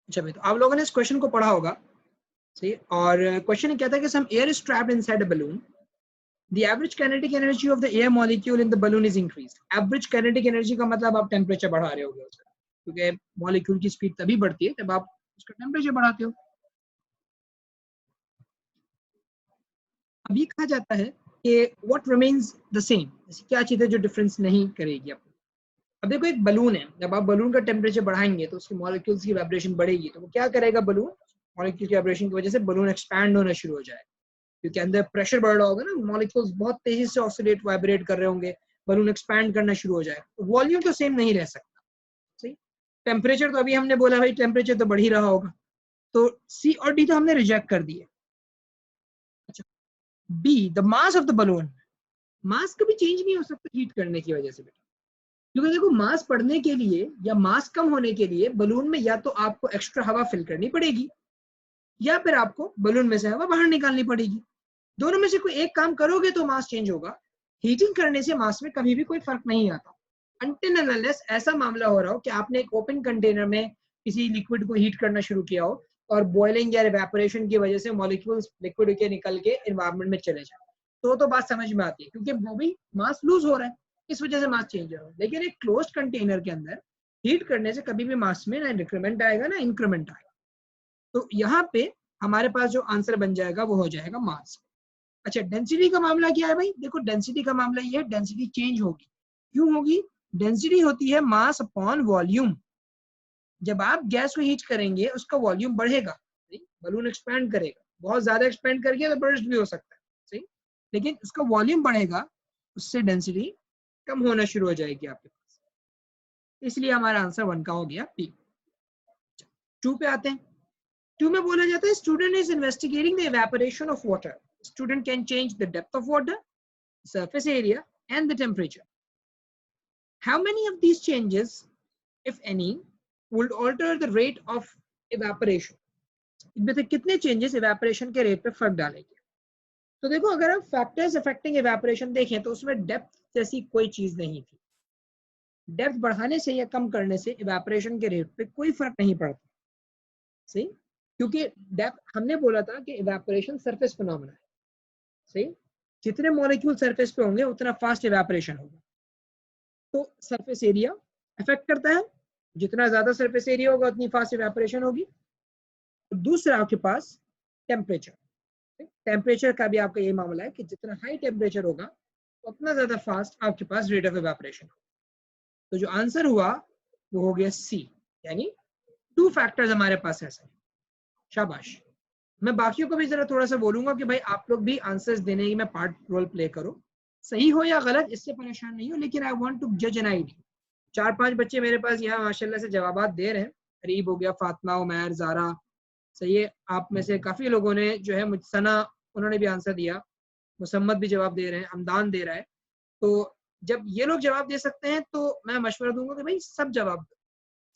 अच्छा भाई, तो आप लोगों ने इस क्वेश्चन को पढ़ा होगा, सही। और क्वेश्चन क्या था कि some air is trapped inside a balloon, the average kinetic energy of the air molecule in the balloon is increased. average kinetic energy का मतलब आप टेम्परेचर बढ़ा रहे होगे उसका, क्योंकि मॉलिक्यूल की स्पीड तभी बढ़ती है जब आप उसका टेम्परेचर बढ़ाते हो। अब ये कहा जाता है कि what remains the same, ऐसी क्या चीज है जो डिफरेंस नहीं करेगी आपको। अब देखो एक बलून है, जब आप बलून का टेम्परेचर बढ़ाएंगे तो उसके मॉलिक्यूल्स की वाइब्रेशन बढ़ेगी, तो वो क्या करेगा, बलून मॉलिक्यूल की वाइब्रेशन की वजह से बलून एक्सपैंड होना शुरू हो जाएगा, क्योंकि अंदर प्रेशर बढ़ रहा होगा ना, मॉलिक्यूल्स बहुत तेजी से ऑसिलेट वाइब्रेट कर रहे होंगे, बलून एक्सपैंड करना शुरू हो जाएगा। तो वॉल्यूम तो सेम नहीं रह सकता, सही। टेम्परेचर तो अभी हमने बोला भाई टेम्परेचर तो बढ़ ही रहा होगा, तो सी और डी तो हमने रिजेक्ट कर दिए। अच्छा, B the mass of the balloon, mass कभी चेंज नहीं हो सकता हीट करने की वजह से बेटा, क्योंकि देखो मास बढ़ने के लिए या मास कम होने के लिए बलून में या तो आपको एक्स्ट्रा हवा फिल करनी पड़ेगी या फिर आपको बलून में से हवा बाहर निकालनी पड़ेगी। दोनों में से कोई एक काम करोगे तो मास चेंज होगा। हीटिंग करने से मास में कभी भी कोई फर्क नहीं आता, अनटिल एंड अनलेस ऐसा मामला हो रहा हो कि आपने एक ओपन कंटेनर में किसी लिक्विड को हीट करना शुरू किया हो और बॉइलिंग या इवेपोरेशन की वजह से मॉलिक्यूल्स लिक्विड के निकल के एनवायरनमेंट में चले जाए, तो बात समझ में आती है, क्योंकि वो भी मास लूज हो रहा है, इस वजह से मास चेंज हो रहा है। लेकिन एक क्लोज्ड कंटेनर के अंदर हीट करने से कभी भी मास में ना डिक्रीमेंट आएगा ना इंक्रीमेंट आएगा। तो यहाँ पे हमारे पास जो आंसर बन जाएगा वो हो जाएगा मास। अच्छा, डेंसिटी का मामला क्या है भाई, देखो डेंसिटी का मामला ये है, डेंसिटी चेंज होगी। क्यों होगी? डेंसिटी होती है मास अपॉन वॉल्यूम। जब आप गैस को हीट करेंगे उसका वॉल्यूम बढ़ेगा, बलून एक्सपैंड करेगा, बहुत ज्यादा एक्सपैंड करके तो बर्स्ट भी हो सकता है, सही, लेकिन उसका वॉल्यूम बढ़ेगा, उससे डेंसिटी कम होना शुरू हो जाएगी आपके पास। इसलिए हमारा आंसर 1 का हो गया पी। 2 पे आते हैं। 2 में बोला जाता है student is investigating the evaporation of water, student can change the depth of water, surface area and the temperature. How many of these changes, if any, would alter the rate of evaporation? इनमें से कितने changes evaporation के rate पे फर्क डालेंगे? तो देखो अगर हम फैक्टर्स अफेक्टिंग इवेपोरेशन देखें तो उसमें डेप्थ जैसी कोई चीज नहीं थी। डेप्थ बढ़ाने से या कम करने से इवेपोरेशन के रेट पे कोई फर्क नहीं पड़ता, सही, क्योंकि डेप्थ हमने बोला था कि इवेपोरेशन सरफेस फिनोमेना है, सही, जितने मॉलिक्यूल सरफेस पे होंगे उतना फास्ट इवेपोरेशन होगा। तो सरफेस एरिया इफेक्ट करता है, जितना ज्यादा सरफेस एरिया होगा उतनी फास्ट इवेपोरेशन होगी। दूसरा आपके पास टेम्परेचर, टेम्परेचर का भी आपका ये मामला है कि जितना हाई टेम्परेचर होगा उतना ज्यादा फास्ट आपके पास रेट ऑफ इवेपोरेशन। तो जो आंसर हुआ वो हो गया सी, यानी 2 फैक्टर्स हमारे पास है सर। शाबाश। मैं बाकियों को भी जरा थोड़ा सा बोलूंगा कि भाई आप लोग भी आंसर्स देने की में पार्ट रोल प्ले करो, सही हो या गलत इससे परेशान नहीं हो, लेकिन आई वांट टू जज एन आइडिया। 4-5 बच्चे मेरे पास यहाँ माशाल्लाह से जवाबात दे रहे हैं, करीब हो गया, फातिमा, उमैर, जारा, सही है। आप में से काफी लोगों ने जो है मुझसना, उन्होंने भी आंसर दिया, मुसम्मद भी जवाब दे रहे हैं, हमदान दे रहा है। तो जब ये लोग जवाब दे सकते हैं तो मैं मशवरा दूंगा कि भाई सब जवाब दो,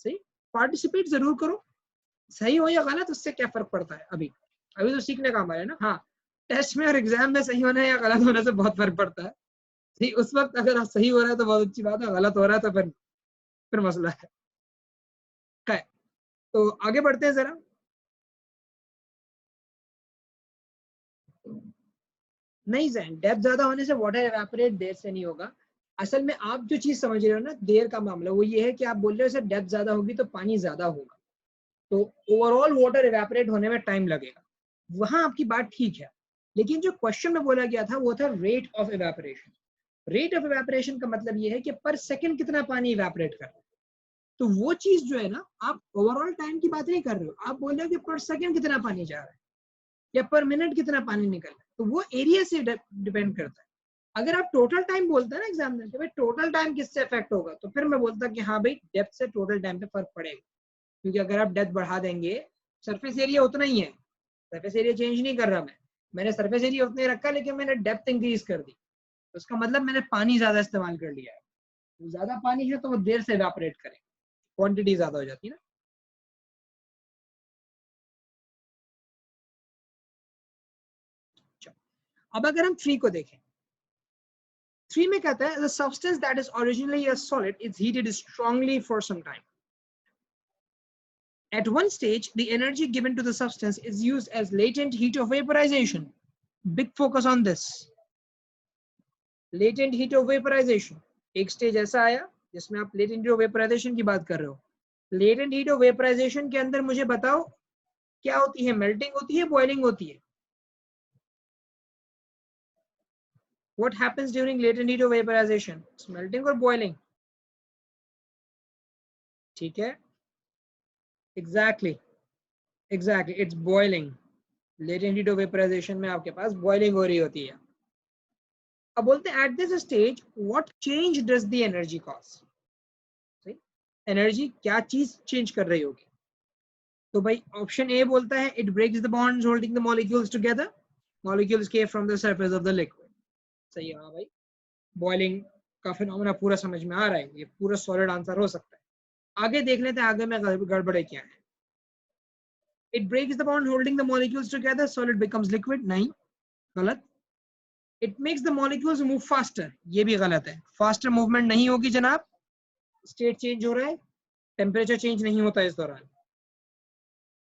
सही, पार्टिसिपेट जरूर करो, सही हो या गलत उससे क्या फर्क पड़ता है, अभी अभी तो सीखने का हमारा है ना। हाँ, टेस्ट में और एग्जाम में सही होने या गलत होने से बहुत फर्क पड़ता है, सही, उस वक्त अगर सही हो रहा है तो बहुत अच्छी बात है, गलत हो रहा है तो फिर मसला है। तो आगे बढ़ते हैं जरा। नहीं जैन, डेप्थ ज्यादा होने से वाटर एवेपोरेट देर से नहीं होगा। असल में आप जो चीज समझ रहे हो ना, देर का मामला वो ये है कि आप बोल रहे हो सर डेप्थ ज्यादा होगी तो पानी ज्यादा होगा, तो ओवरऑल वाटर एवेपोरेट होने में टाइम लगेगा, वहां आपकी बात ठीक है। लेकिन जो क्वेश्चन में बोला गया था वो था rate of evaporation. Rate of evaporation का मतलब ये है कि पर सेकंड कितना पानी इवेपोरेट कर रहा है। तो वो चीज जो है ना, आप ओवरऑल टाइम की बात नहीं कर रहे हो, आप बोल रहे हो कि पर सेकंड कितना पानी जा रहा है या पर मिनट कितना पानी निकल रहा है, तो वो एरिया से डिपेंड करता है। अगर आप टोटल टाइम बोलते हैं ना एग्जाम में कि भाई टोटल टाइम किससे इफेक्ट होगा, तो फिर मैं बोलता कि हाँ भाई डेप्थ से टोटल टाइम पे फर्क पड़ेगा, क्योंकि अगर आप डेप्थ बढ़ा देंगे, सरफेस एरिया उतना ही है, सरफेस एरिया चेंज नहीं कर रहा मैंने सरफेस एरिया उतना ही रखा, लेकिन मैंने डेप्थ इंक्रीज कर दी, तो उसका मतलब मैंने पानी ज्यादा इस्तेमाल कर लिया है। तो ज्यादा पानी है तो वो देर से इवेपोरेट करें, क्वांटिटी ज्यादा हो जाती है ना। अब अगर हम 3 को देखें, 3 में कहता है the substance that is originally a solid is heated strongly for some time. At one stage, the energy given to the substance is used as latent heat of vaporization. Big focus on this. Latent heat of vaporization. एक stage ऐसा आया जिसमें आप latent heat of vaporization की बात कर रहे हो। Latent heat of vaporization के अंदर मुझे बताओ क्या होती है, मेल्टिंग होती है, बॉइलिंग होती है? What happens during latent heat of vaporization? It's melting or boiling? ठीक है, exactly it's boiling. Latent heat of vaporization में आपके पास boiling हो रही होती है। अब बोलते हैं at this stage what change does the energy cause, सही, एनर्जी क्या चीज चेंज कर रही होगी? तो भाई ऑप्शन ए बोलता है it breaks the bonds holding the molecules together, molecules के from the surface of the liquid. सही है, हाँ भाई, बॉइलिंग का फिनोमेना पूरा समझ में आ रहा है, ये पूरा सॉलिड आंसर हो सकता है। आगे देख लेते हैं आगे में गड़बड़े क्या है। It breaks the bond holding the molecules together, solid becomes liquid, नहीं, गलत। It makes the molecules move faster, ये भी गलत है, फास्टर मूवमेंट नहीं होगी जनाब, स्टेट चेंज हो रहा है, टेम्परेचर चेंज नहीं होता इस दौरान।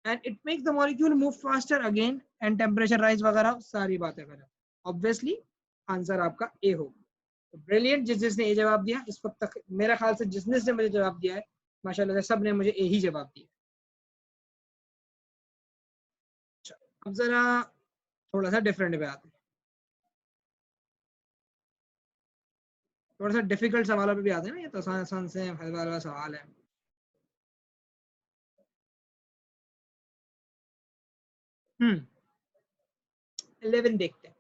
And it makes the molecule move faster again and temperature rise वगैरह सारी बातें गलत। ऑब्वियसली आंसर आपका ए होगा। ब्रिलियंट, जिसने ये जवाब दिया इस वक्त तक, मेरा ख्याल से जिसने मुझे जवाब दिया है माशाल्लाह से सब ने मुझे ए ही जवाब दिया। अच्छा, अब जरा थोड़ा सा डिफरेंट पे आते हैं, थोड़ा सा डिफिकल्ट सवालों पे भी आते हैं ना, ये तो आसान आसान से हलवा वाला सवाल है। 11 देखते हैं।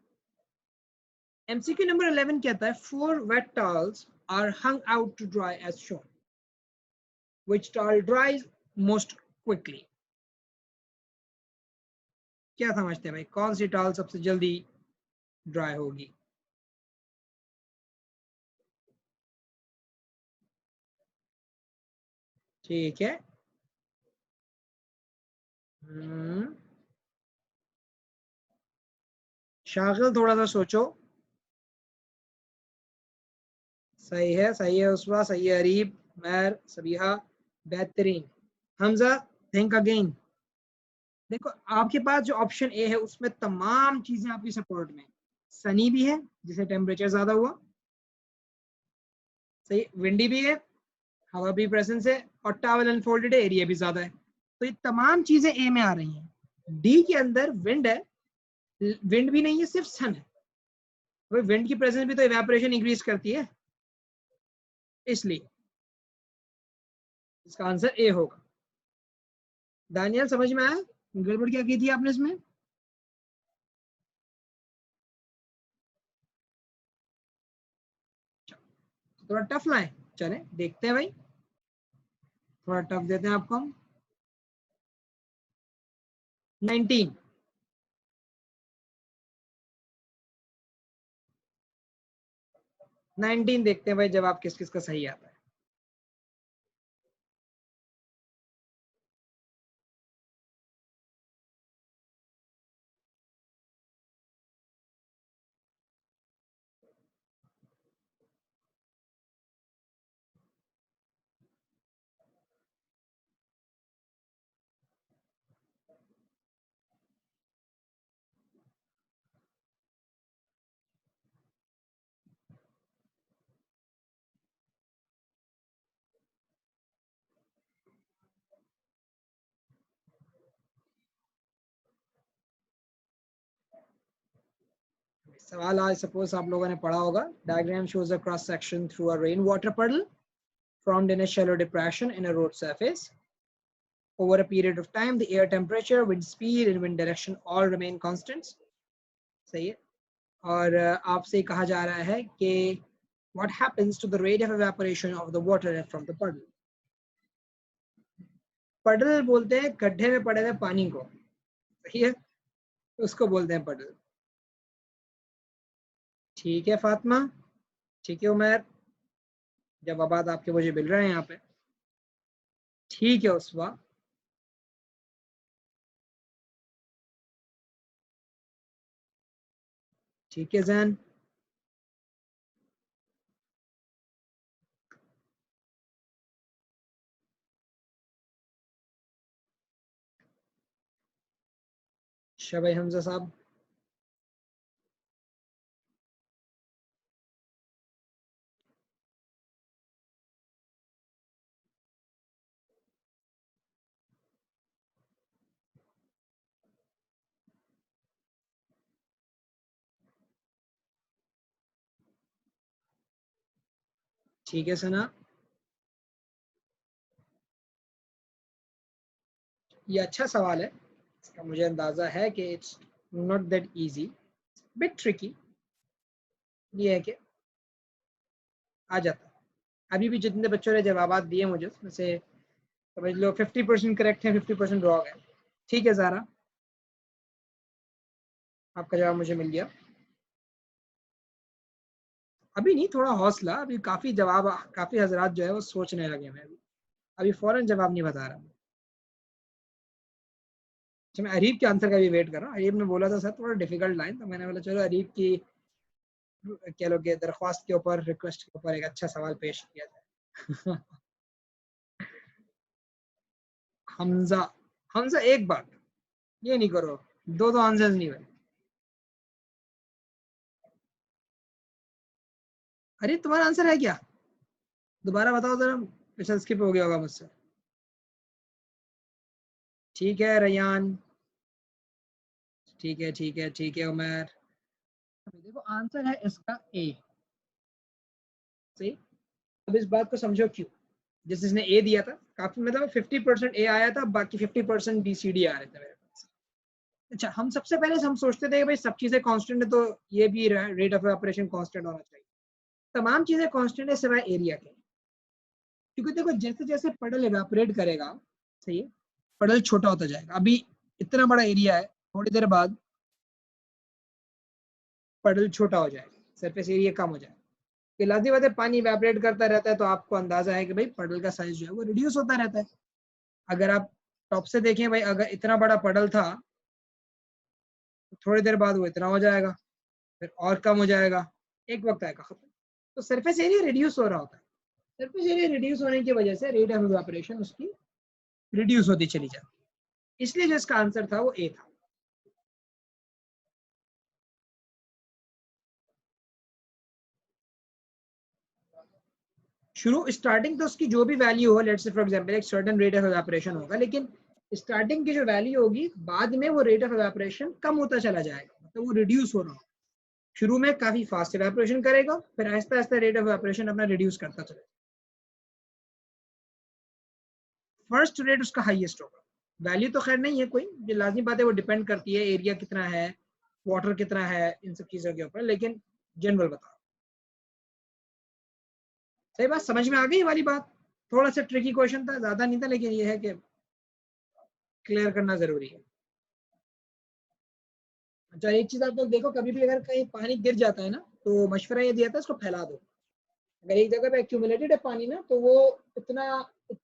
एमसीक्यू नंबर 11 कहता है 4 wet towels are hung out to dry as shown. Which towel dries most quickly? क्या समझते हैं भाई, कौन सी टॉवल सबसे जल्दी ड्राई होगी? ठीक है, शागिल थोड़ा सा सोचो। सही है, सही है उसवा, सही है अरीब, मैर, सबीहा, बेहतरीन। Hamza, think again. देखो आपके पास जो ऑप्शन ए है उसमें तमाम चीजें आपकी सपोर्ट में, सनी भी है जिसे टेम्परेचर ज्यादा हुआ, सही, विंडी भी है, हवा भी प्रेजेंस है, और टावल अनफोल्डेड एरिया भी ज्यादा है, तो ये तमाम चीजें ए में आ रही हैं। डी के अंदर विंड है, विंड भी नहीं है, सिर्फ सन है। विंड की प्रेजेंस भी तो इवेपोरेशन इंक्रीज करती है, इसलिए इसका आंसर ए होगा। दानियल समझ में आया गड़बड़ क्या की थी आपने इसमें? थोड़ा टफ लाए, चले देखते हैं भाई, थोड़ा टफ देते हैं आपको हम। 19, 19 देखते हैं भाई जवाब किस किस का सही आता है। सवाल आज सपोज आप लोगों ने पढ़ा होगा, diagram shows a cross section through a rain water puddle formed in a shallow depression in a road surface. Over a period of time, the air temperature, wind speed and wind direction all remain constants. सही है. और आपसे कहा जा रहा है कि what happens to the rate of evaporation of the water from the puddle. puddle बोलते हैं गड्ढे में पड़े हुए पानी को, सही है, उसको बोलते हैं puddle. ठीक है फातिमा, ठीक है उमर, जवाब आपके मुझे मिल रहे हैं यहाँ पे. ठीक है उसवा, ठीक है जैन. शबाई हमजा साहब, ठीक है सना. ये अच्छा सवाल है, इसका मुझे अंदाजा है कि it's not that easy, bit tricky. ये है कि आ जाता है. अभी भी जितने बच्चों ने जवाब दिए मुझे उसमें से समझ लो 50% करेक्ट है, 50% रॉन्ग है. ठीक है ज़ारा, आपका जवाब मुझे मिल गया. अभी नहीं, थोड़ा हौसला, अभी काफ़ी जवाब, काफ़ी हजरात जो है वो सोचने लगे हैं. अभी फ़ौरन जवाब नहीं बता रहा. अच्छा, मैं अरीब के आंसर का भी वेट कर रहा हूँ. अरीब ने बोला था सर थोड़ा डिफिकल्ट लाइन, तो मैंने बोला चलो अरीब की कह लो कि दरख्वास्त के ऊपर, रिक्वेस्ट के ऊपर एक अच्छा सवाल पेश किया जाए. हमजा, हमजा एक बात, ये नहीं करो, दो दो आंसर्स नहीं हुए. अरे तुम्हारा आंसर है क्या, दोबारा बताओ जरा, पिछला स्किप हो गया होगा मुझसे. ठीक है रयान, ठीक है ठीक है ठीक है उमर. देखो आंसर है इसका ए. सही. अब इस बात को समझो क्यों. जिस जिसने ए दिया था, काफी मतलब 50% ए आया था, बाकी 50% बी सी डी आ रहे थे मेरे पास. अच्छा, हम सबसे पहले हम सोचते थे कि भाई सब चीजें कांस्टेंट है तो ये भी रेट ऑफ ऑपरेशन कांस्टेंट होना चाहिए. तमाम चीजें कांस्टेंट है सिवाय एरिया के. क्योंकि देखो जैसे जैसे पडल इवेपोरेट करेगा, सही है, पडल छोटा होता जाएगा. अभी इतना बड़ा एरिया है, थोड़ी देर बाद पडल छोटा हो जाएगा, सरफेस एरिया कम हो जाएगा. कि लाजिम बात है, पानी इवेपोरेट करता रहता है तो आपको अंदाजा है कि भाई पडल का साइज जो है वो रिड्यूस होता रहता है. अगर आप टॉप से देखें भाई, अगर इतना बड़ा पडल था तो थोड़ी देर बाद वो इतना हो जाएगा, फिर और कम हो जाएगा, एक वक्त आएगा खत्म. तो सरफेस एरिया रिड्यूस हो रहा होता है. सरफेस एरिया रिड्यूस होने की वजह से रेट ऑफ इवेपोरेशन उसकी रिड्यूस होती चली जाती है. इसलिए जो इसका आंसर था वो ए था. शुरू स्टार्टिंग तो उसकी जो भी वैल्यू हो, लेट्स से फॉर एग्जांपल एक सर्टेन रेट ऑफ इवेपोरेशन होगा, लेकिन स्टार्टिंग की जो वैल्यू होगी बाद में वो रेट ऑफ इवेपोरेशन कम होता चला जाएगा, मतलब वो रिड्यूस हो रहा हो. शुरू में काफी फास्ट इवेपोरेशन करेगा, फिर Aahista Aahista rate of evaporation अपना रिड्यूस करता चलेगा. फर्स्ट रेट उसका हाईएस्ट होगा. वैल्यू तो खैर नहीं है कोई, जो लाजमी बात है वो डिपेंड करती है एरिया कितना है, वाटर कितना है, इन सब चीजों के ऊपर, लेकिन जनरल बता. सही बात, समझ में आ गई वाली बात. थोड़ा सा ट्रिकी क्वेश्चन था, ज्यादा नहीं था, लेकिन ये है कि क्लियर करना जरूरी है. अच्छा, एक चीज आप लोग देखो, कभी भी अगर कहीं पानी गिर जाता है ना, तो मशवरा ये दिया था इसको फैला दो. अगर एक जगह पे एक्यूमुलेटेड है पानी ना, तो वो इतना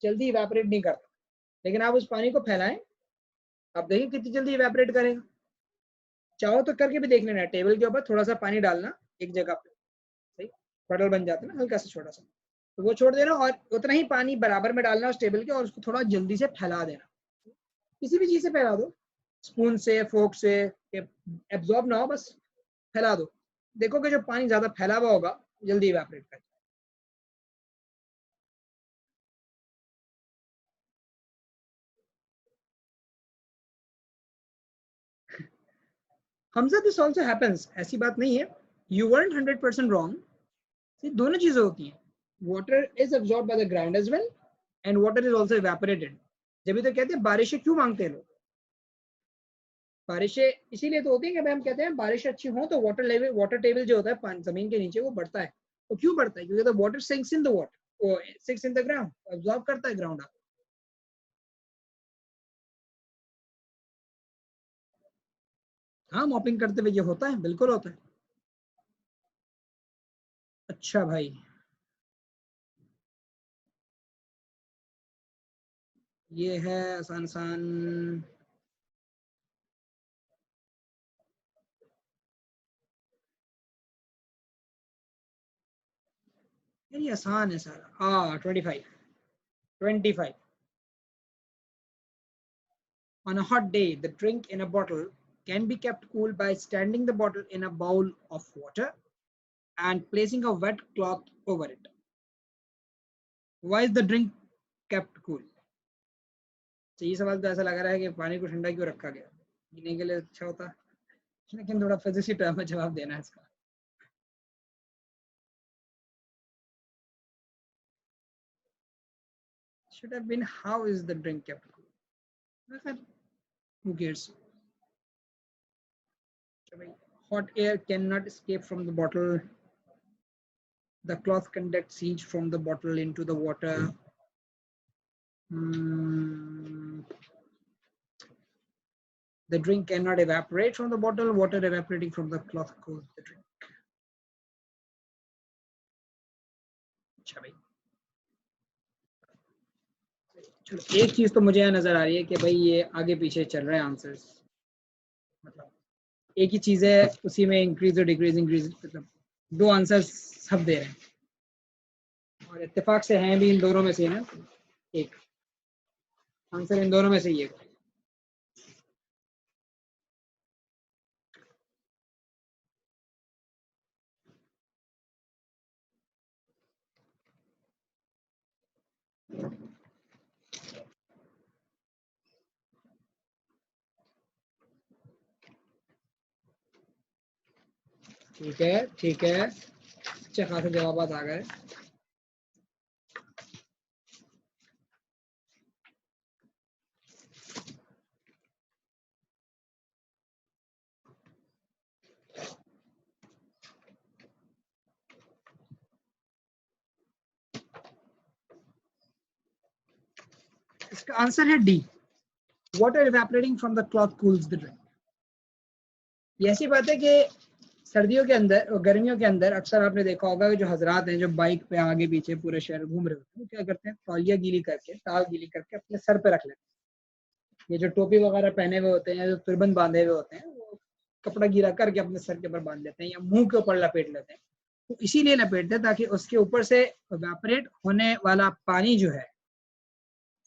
जल्दी इवेपोरेट नहीं करता, लेकिन आप उस पानी को फैलाएं, आप देखिए कितनी जल्दी इवेपोरेट करेगा. चाहो तो करके भी देख लेना, टेबल के ऊपर थोड़ा सा पानी डालना एक जगह पे, सही, बटल बन जाता है ना हल्का सा छोटा सा, तो वो छोड़ देना और उतना ही पानी बराबर में डालना उस टेबल के, और उसको थोड़ा जल्दी से फैला देना. किसी भी चीज से फैला दो, स्पून से, फोक से, एब्जॉर्ब ना हो, बस फैला दो. देखो कि जो पानी ज्यादा फैला हुआ होगा जल्दी इवेपोरेट कर. हमजा दिस ऑल्सो हैपेंस, ऐसी बात नहीं है. You were 100% wrong. दोनों चीजें होती हैं. water is absorbed by the ground as well and water is also evaporated. जब भी तो कहते हैं बारिशें क्यों मांगते हैं लोग, बारिशें इसीलिए तो होती है कि भाई हम कहते हैं बारिश अच्छी हो तो वाटर लेवल, वाटर टेबल जो होता है जमीन के नीचे वो बढ़ता है. तो क्यों बढ़ता है? क्योंकि the water sinks in the water, वो sinks in the ground, absorb करता है ग्राउंड. हाँ, मॉपिंग करते हुए ये होता है, बिल्कुल होता है. अच्छा भाई, ये है आसान आसान. ये आसान है सर. हाँ, 25. 25. On a hot day, the drink in a bottle can be kept cool by standing the bottle in a bowl of water and placing a wet cloth over it. Why is the drink kept cool? तो ये सवाल तो ऐसा लग रहा है कि पानी को ठंडा क्यों रखा गया, पीने के लिए अच्छा होता, लेकिन थोड़ा फिजिक्सी टर्म में जवाब देना है इसका. Should have been how is the drink kept cool? Who cares? Hot air cannot escape from the bottle. The cloth conducts heat from the bottle into the water. The drink cannot evaporate from the bottle. Water evaporating from the cloth cools the drink. अच्छा भाई, चलो एक चीज तो मुझे यहाँ नजर आ रही है कि भाई ये आगे पीछे चल रहे हैं आंसर्स, मतलब एक ही चीज है उसी में इंक्रीज और डिक्रीज, मतलब दो आंसर्स सब दे रहे हैं और इत्तेफाक से हैं भी इन दोनों में से ना, एक आंसर इन दोनों में से ही है. ठीक है, ठीक है, अच्छे खासे जवाब आ गए. इसका आंसर है D, water evaporating from the cloth cools the drink. ये ऐसी बात है कि सर्दियों के अंदर और गर्मियों के अंदर अक्सर आपने देखा होगा कि जो हजरात हैं जो बाइक पे आगे पीछे पूरे शहर घूम रहे होते हैं, वो क्या करते हैं, तौलिया गीली करके, टाल गीली करके अपने सर पे रख लेते हैं. ये जो टोपी वगैरह पहने हुए होते हैं या जो तुरबन बांधे हुए होते हैं, वो कपड़ा गीला करके अपने सर के ऊपर बांध लेते हैं या मुंह के ऊपर लपेट लेते हैं. तो इसीलिए लपेटते हैं ताकि उसके ऊपर से इवेपोरेट होने वाला पानी जो है,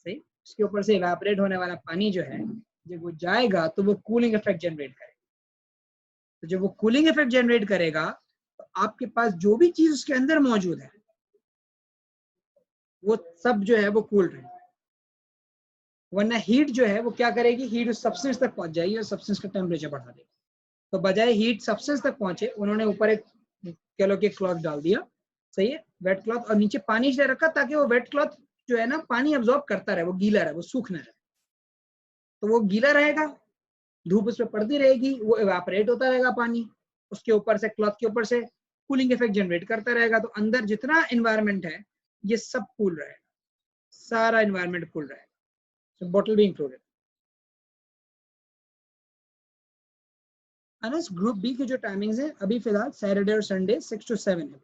सही, उसके ऊपर से इवेपोरेट होने वाला पानी जो है, जब वो जाएगा तो वो कूलिंग इफेक्ट जनरेट करेगा. तो जब वो कूलिंग इफेक्ट जनरेट करेगा तो आपके पास जो भी चीज उसके अंदर मौजूद है वो सब जो है वो कूल रहेगा. वरना हीट जो है वो क्या करेगी, हीट उस सब्सटेंस तक पहुंच जाएगी और सब्सटेंस का टेम्परेचर बढ़ा देगी. तो बजाय हीट सब्सटेंस तक पहुंचे, उन्होंने ऊपर एक कह लो कि क्लॉथ डाल दिया, सही है, वेट क्लॉथ, और नीचे पानी इसलिए रखा ताकि वो वेट क्लॉथ जो है ना पानी अब्सॉर्ब करता रहे, वो गीला रहे, वो सूख ना रहे. तो वो गीला रहेगा, धूप उस पर पड़ती रहेगी, वो इवेपोरेट होता रहेगा पानी, उसके ऊपर से क्लॉथ के ऊपर से कूलिंग इफेक्ट जनरेट करता रहेगा. तो अंदर जितना एनवायरनमेंट है ये सब कूल रहेगा, सारा एनवायरनमेंट कूल रहेगा, so bottle भी इंक्लूडेड. अनस ग्रुप बी की जो टाइमिंग्स है अभी फिलहाल सैटरडे और संडे 6 to 7 है.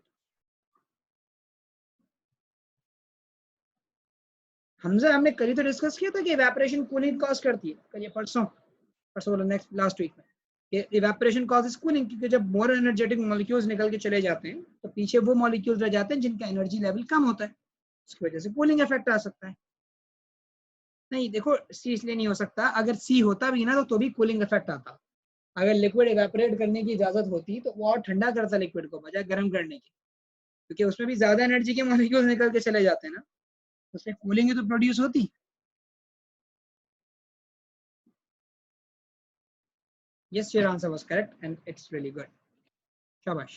हमसे हमने कल ही तो डिस्कस किया था कि इवेपोरेशन कूलिंग कॉज करती है, कल ये परसों परसों बोला, नेक्स्ट लास्ट वीक में, ये इवेपोरेशन कॉजेस कूलिंग, क्योंकि जब मोर एनर्जेटिक मॉलिक्यूल्स निकल के चले जाते हैं तो पीछे वो मॉलिक्यूल्स रह जाते हैं जिनका एनर्जी लेवल कम होता है, उसकी वजह से कूलिंग इफेक्ट आ सकता है. नहीं देखो, सी इसलिए नहीं हो सकता, अगर सी होता भी ना तो भी कूलिंग इफेक्ट आता. अगर लिक्विड इवेपोरेट करने की इजाजत होती तो वो और ठंडा करता लिक्विड को बजाय गर्म करने की, क्योंकि उसमें भी ज्यादा एनर्जी के मॉलिक्यूल्स निकल के चले जाते हैं ना, उससे कूलिंग ही तो प्रोड्यूस होती. Yes, your answer was correct and it's really good. Shabash.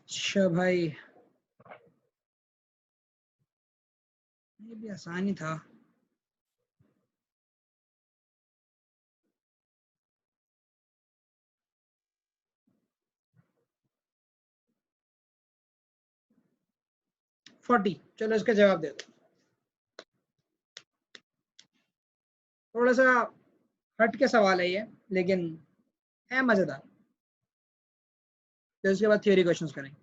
अच्छा भाई, ये भी आसान ही था। फोर्टी, चलो इसका जवाब दे दो। थोड़ा सा हट के सवाल है ये, लेकिन है मजेदार। तो उसके बाद थ्योरी क्वेश्चंस करेंगे।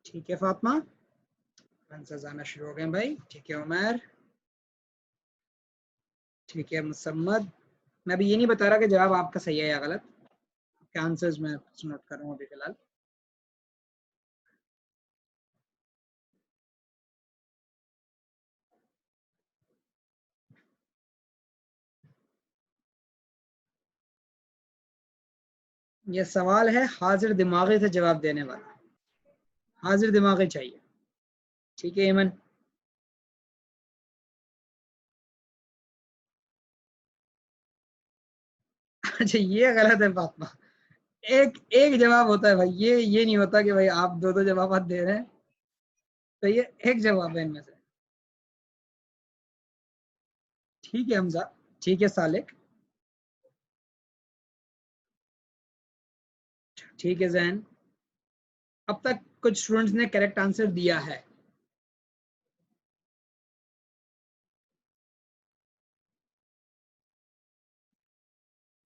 ठीक है फातिमा, आंसर आना शुरू हो गए भाई। ठीक है उमर, ठीक है मुसम्मद। मैं अभी ये नहीं बता रहा कि जवाब आपका सही है या गलत, आपके आंसर्स मैं नोट कर रहा हूँ अभी फिलहाल। ये सवाल है हाजिर दिमागी से जवाब देने वाला, हाजिर दिमागी चाहिए। ठीक है ईमन। अच्छा ये गलत है फातिमा, एक एक जवाब होता है भाई, ये नहीं होता कि भाई आप दो दो जवाब दे रहे हैं। तो ये एक जवाब है इनमें से। ठीक है हमजा, ठीक है सालिक, ठीक है जैन। अब तक कुछ स्टूडेंट्स ने करेक्ट आंसर दिया है।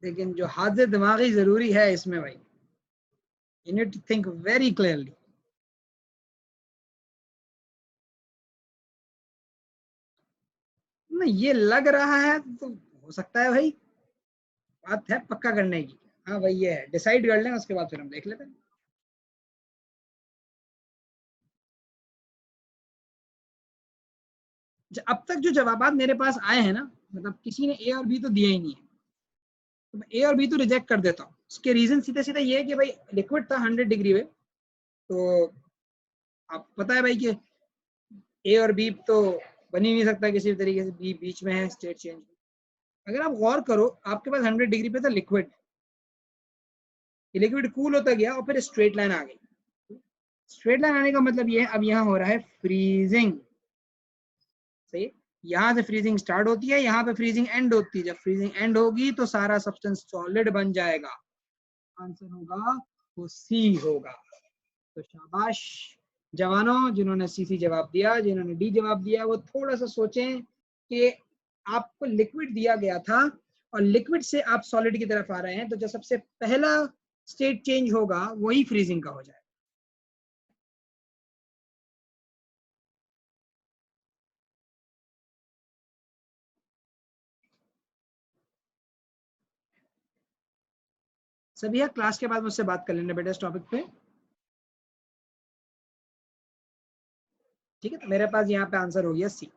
लेकिन जो हाजिर दिमागी जरूरी है इसमें भाई, you need to think very clearly. नहीं ये लग रहा है तो हो सकता है भाई, बात है पक्का करने की। हाँ भाई ये है, डिसाइड कर लें उसके बाद फिर हम देख लेते हैं। अब तक जो जवाब मेरे पास आए हैं ना, मतलब किसी ने ए और बी तो दिया ही नहीं है, तो मैं ए और बी तो रिजेक्ट कर देता हूँ। उसके रीजन सीधे सीधे ये है कि भाई लिक्विड था 100 डिग्री में, तो आप पता है भाई कि ए और बी तो बन ही नहीं सकता किसी भी तरीके से, बी बीच में है स्टेट चेंज। अगर आप गौर करो, आपके पास 100 डिग्री पे था लिक्विड, ये लिक्विड कूल होता गया और फिर स्ट्रेट लाइन आ गई। स्ट्रेट लाइन आने का मतलब ये है अब यहाँ हो रहा है फ्रीजिंग। सही, यहाँ से फ्रीजिंग स्टार्ट होती है, यहाँ पे फ्रीजिंग एंड होती है। जब फ्रीजिंग एंड होगी तो सारा सब्सटेंस सॉलिड बन जाएगा। आंसर होगा वो सी होगा। तो शाबाश जवानों, जिन्होंने सी सी जवाब दिया, जिन्होंने डी जवाब दिया, वो थोड़ा सा सोचें कि आपको लिक्विड दिया गया था और लिक्विड से आप सॉलिड की तरफ आ रहे हैं, तो जो सबसे पहला स्टेट चेंज होगा वही फ्रीजिंग का हो जाएगा। सभी क्लास के बाद मुझसे बात कर लेना बेटा इस टॉपिक पे। ठीक है, तो मेरे पास यहाँ पे आंसर हो गया सी।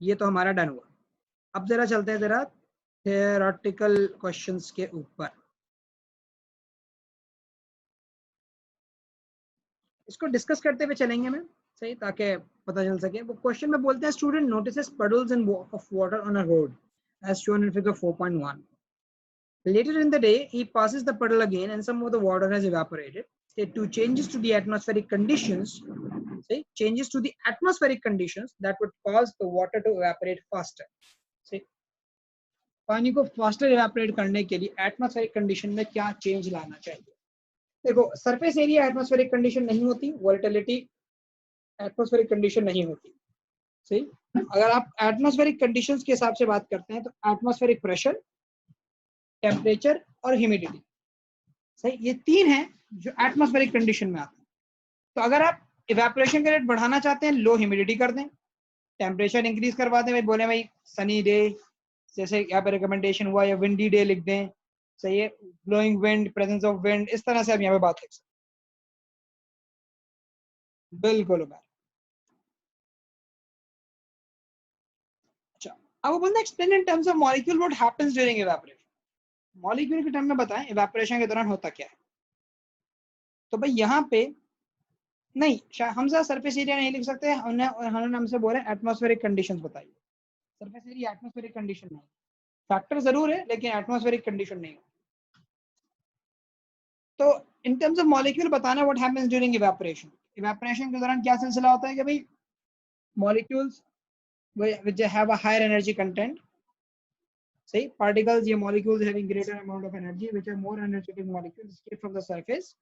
ये तो हमारा डन हुआ। अब जरा चलते हैं जरा थियोरेटिकल क्वेश्चंस के ऊपर। इसको डिस्कस करते हुए चलेंगे मैं, सही, ताकि पता चल सके। वो क्वेश्चन में बोलते हैं student notices puddles in of water on a road as shown in figure 4.1. Later in the day, he passes the puddle again and some of the water has evaporated. State 2, changes to the atmospheric conditions, say, changes to the atmospheric conditions that would cause the water to evaporate faster. Say, पानी को faster evaporate करने के लिए atmospheric condition में क्या change लाना चाहिए? देखो, सरफेस एरिया एटमॉस्फेरिक कंडीशन नहीं होती, वोलेटिलिटी एटमॉस्फेरिक कंडीशन नहीं होती। सही, अगर आप एटमॉस्फेरिक कंडीशंस के हिसाब से बात करते हैं तो एटमॉस्फेरिक प्रेशर, टेम्परेचर और ह्यूमिडिटी, सही, ये तीन है जो एटमॉस्फेरिक कंडीशन में आते हैं। तो अगर आप इवेपोरेशन का रेट बढ़ाना चाहते हैं, लो ह्यूमिडिटी कर दें, टेम्परेचर इंक्रीज करवा दें, भाई बोले भाई सनी डे, जैसे यहाँ पे रिकमेंडेशन हुआ, या विंडी डे लिख दें, सही है, blowing wind, presence of wind, इस तरह से आप यहाँ पे बात लिख सकते हैं। बिल्कुल उमर। अच्छा, अब वो बोलते हैं explain in terms of molecule what happens during evaporation. Molecule के टर्म में बताएं इवेपोरेशन के दौरान होता क्या है। तो भाई यहाँ पे नहीं, हम ज़रा सरफेस एरिया नहीं लिख सकते, उन्होंने हमसे बोले एटमॉस्फेरिक कंडीशंस बताइए। सरफेस एरिया एटमॉस्फेरिक कंडीशन नहीं, फैक्टर जरूर है लेकिन एटमॉस्फेरिक कंडीशन नहीं। तो इन टर्म्स ऑफ मॉलिक्यूल बताना what happens during evaporation. Evaporation के दौरान क्या सिलसिला होता है कि भाई molecules which have a higher energy content, say particles या molecules having greater amount of energy, which are more energetic molecules, escape from the surface,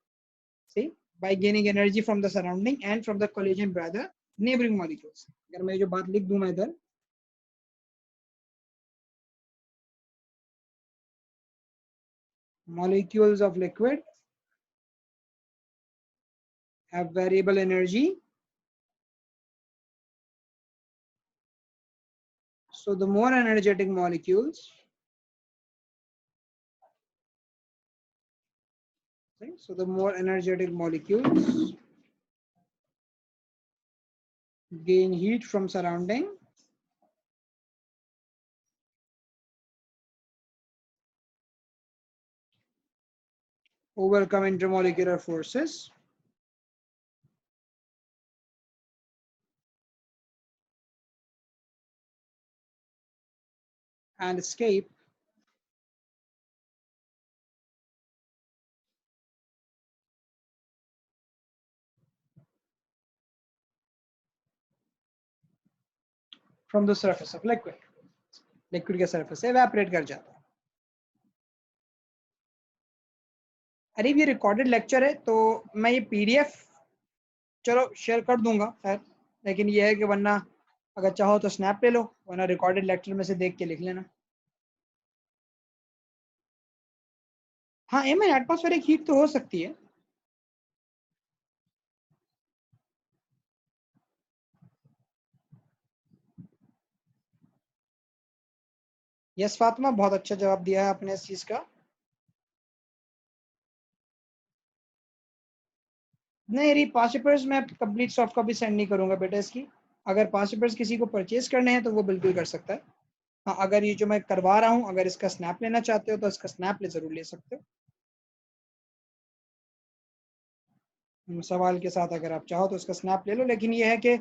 see, by gaining energy from the surrounding and from the collision by the neighboring molecules। अगर मैं जो बात लिख दूं मैं इधर, molecules of liquid have variable energy, so the more energetic molecules, right? So the more energetic molecules gain heat from surrounding overcome intermolecular forces and escape from the surface of liquid। Liquid के surface से evaporate कर जाता है। अरे ये recorded lecture है तो मैं ये पीडीएफ चलो शेयर कर दूंगा खैर, लेकिन ये है कि वरना अगर चाहो तो स्नैप ले लो, वरना रिकॉर्डेड लेक्चर में से देख के लिख लेना। हाँ एम एन एटमॉस्फेरिक हीट तो हो सकती है। यस फातिमा, बहुत अच्छा जवाब दिया है आपने इस चीज का। नहीं री 5 पेपर्स मैं कंप्लीट सॉफ्ट कॉपी सेंड नहीं करूंगा बेटा इसकी। अगर 5 पेपर्स किसी को परचेज करने हैं तो वो बिल्कुल कर सकता है। हाँ अगर ये जो मैं करवा रहा हूँ अगर इसका स्नैप लेना चाहते हो तो इसका स्नैप ले जरूर ले सकते हो। सवाल के साथ अगर आप चाहो तो इसका स्नैप ले लो, लेकिन ये है कि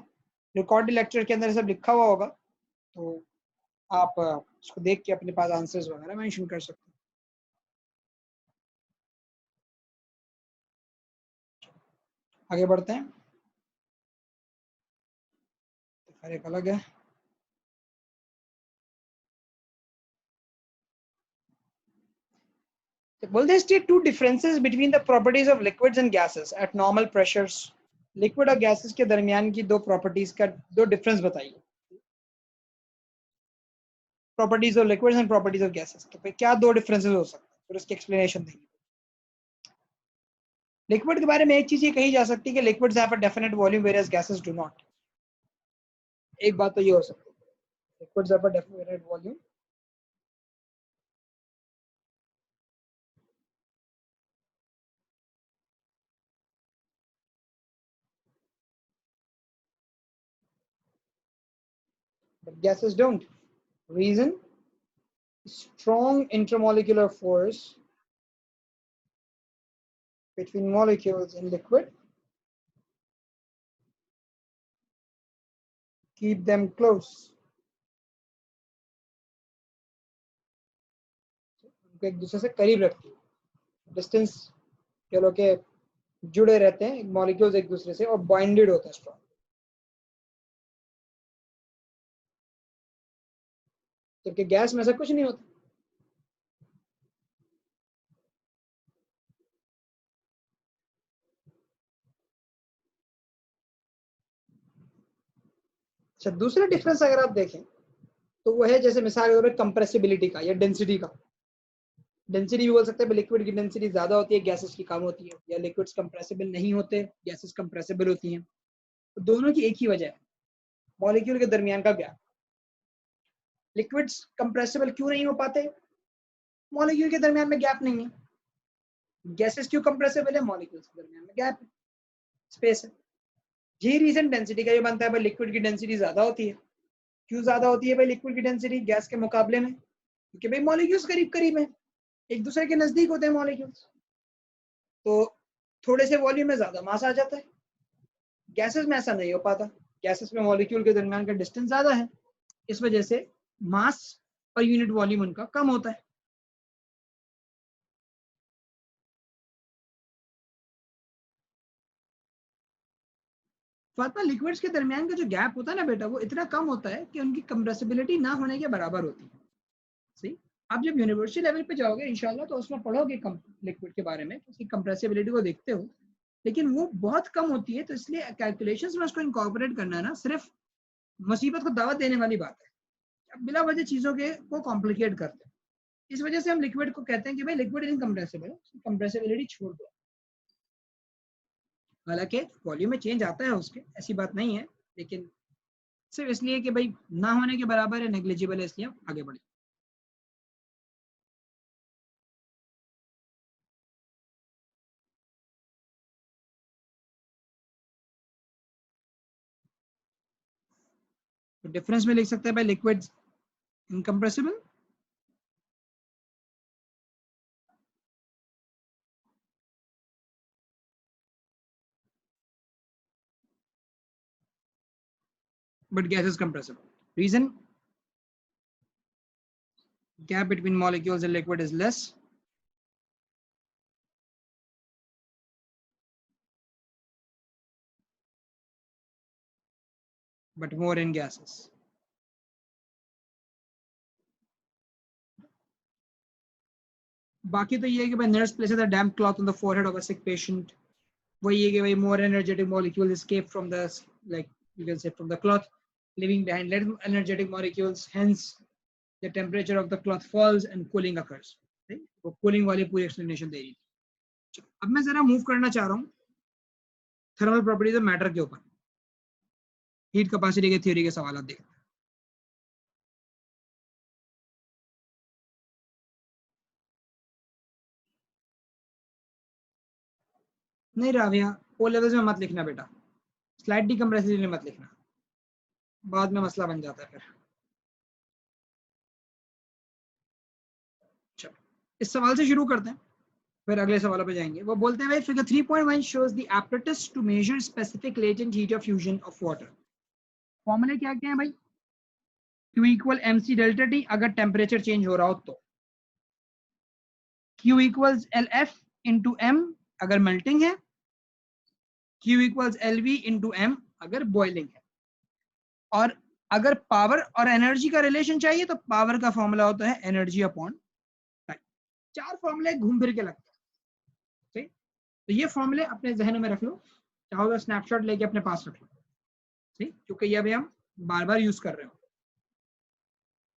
रिकॉर्डेड लेक्चर के अंदर सब लिखा हुआ होगा तो आप उसको देख के अपने पास आंसर्स वगैरह मेंशन कर सकते हो। आगे बढ़ते हैं, हर एक अलग है। तो बोलते हैं state two differences between the properties of liquids and gases at normal pressures. Liquid और गैसेस के दरमियान की दो प्रॉपर्टीज का दो डिफरेंस बताइए। Properties of liquids and properties of gases, तो फिर क्या दो डिफरेंसेस हो सकते हैं, फिर उसकी एक्सप्लेनेशन देंगे। लिक्विड के बारे में एक चीज ये कही जा सकती है कि liquids have a definite volume whereas gases do not. एक बात तो ये हो सकती है, liquids have a definite volume but gases don't. Reason, strong intermolecular force between molecules in liquid keep them close, उनको एक दूसरे से करीब रखती है। डिस्टेंस कह लो कि जुड़े रहते हैं मॉलिक्यूल्स एक दूसरे से और बाइंडेड होते हैं स्ट्रॉन्ग, जबकि गैस में ऐसा कुछ नहीं होता। अच्छा दूसरा डिफरेंस अगर आप देखें तो वो है जैसे मिसाल के तौर पर कंप्रेसिबिलिटी का या डेंसिटी का। डेंसिटी भी बोल सकते हैं, लिक्विड की डेंसिटी ज्यादा होती है गैसेस की कम होती है, या लिक्विड्स कंप्रेसिबल नहीं होते गैसेस कंप्रेसिबल होती हैं। तो दोनों की एक ही वजह है, मॉलिक्यूल के दरमियान का गैप। लिक्विड्स कंप्रेसिबल क्यों नहीं हो पाते? मॉलिक्यूल के दरमियान में गैप नहीं है। गैसेस क्यों कंप्रेसिबल है? मॉलिक्यूल्स के दरमियान में गैप है, स्पेस है। यही रीजन डेंसिटी का ये बनता है भाई, लिक्विड की डेंसिटी ज्यादा होती है। क्यों ज्यादा होती है भाई लिक्विड की डेंसिटी गैस के मुकाबले में? क्योंकि भाई मॉलिक्यूल्स करीब करीब है, एक दूसरे के नजदीक होते हैं मॉलिक्यूल्स, तो थोड़े से वॉल्यूम में ज्यादा मास आ जाता है। गैसेस में ऐसा नहीं हो पाता, गैसेस में मॉलिक्यूल के दरमियान का डिस्टेंस ज्यादा है, इस वजह से मास पर यूनिट वॉल्यूम उनका कम होता है। फातिमा, लिक्विड्स के दरमियान का जो गैप होता है ना बेटा, वो इतना कम होता है कि उनकी कंप्रेसिबिलिटी ना होने के बराबर होती है। सही। आप जब यूनिवर्सिटी लेवल पे जाओगे इंशाल्लाह तो उसमें पढ़ोगे लिक्विड के बारे में, उसकी कंप्रेसिबिलिटी को देखते हो, लेकिन वो बहुत कम होती है, तो इसलिए कैलकुलेशंस में उसको इनकॉर्पोरेट करना ना सिर्फ मुसीबत को दावत देने वाली बात है। अब बिला वजह चीजों के को कॉम्प्लिकेट करते हैं, इस वजह से हम लिक्विड को कहते हैं कि भाई लिक्विड इनकम्प्रेसिबल है, कंप्रेसिबिलिटी छोड़ दो। हालांकि वॉल्यूम में चेंज आता है उसके, ऐसी बात नहीं है, लेकिन सिर्फ इसलिए कि भाई ना होने के बराबर है, नेग्लिजिबल है, इसलिए हम आगे बढ़े। तो डिफरेंस में लिख सकते हैं भाई liquid incompressible, but gas is compressible. Reason? Gap between molecules and liquid is less. But more in gases. बाकी तो ये है कि भाई nurse places a damp cloth on the forehead of a sick patient. वही है कि भाई more energetic molecules escape from the, like you can say, from the cloth, leaving behind less energetic molecules. Hence, the temperature of the cloth falls and cooling occurs. वो cooling वाली पूरी explanation दे रही थी। अब मैं जरा मूव करना चाह रहा हूँ थर्मल प्रॉपर्टीज ऑफ मैटर के ऊपर, हीट कैपेसिटी की थ्योरी के सवाल देखते हैं। नहीं राविया, ओ लेवल्स में मत लिखना बेटा, स्लाइड डिकम्प्रेसिबल में मत लिखना, बाद में मसला बन जाता है फिर। चलो इस सवाल से शुरू करते हैं, फिर अगले सवालों पे जाएंगे। वो बोलते हैं भाई figure 3.1 shows the apparatus to measure specific latent heat of fusion of water. फॉर्मूले क्या क्या है भाई? Q equal mc delta T अगर टेम्परेचर चेंज हो रहा हो तो, Q equals LF into M अगर मेल्टिंग है, Q equals LV into M अगर बॉइलिंग है। और अगर पावर और एनर्जी का रिलेशन चाहिए तो पावर का फॉर्मूला होता है एनर्जी अपॉन टाइम। चार फॉर्मूले घूम फिर के लगते हैं, ठीक? तो ये फॉर्मूले अपने जहन में रख लो, चाहो तो स्नैपशॉट लेके अपने पास रख लो, ठीक? क्योंकि ये अभी हम बार बार यूज कर रहे हो।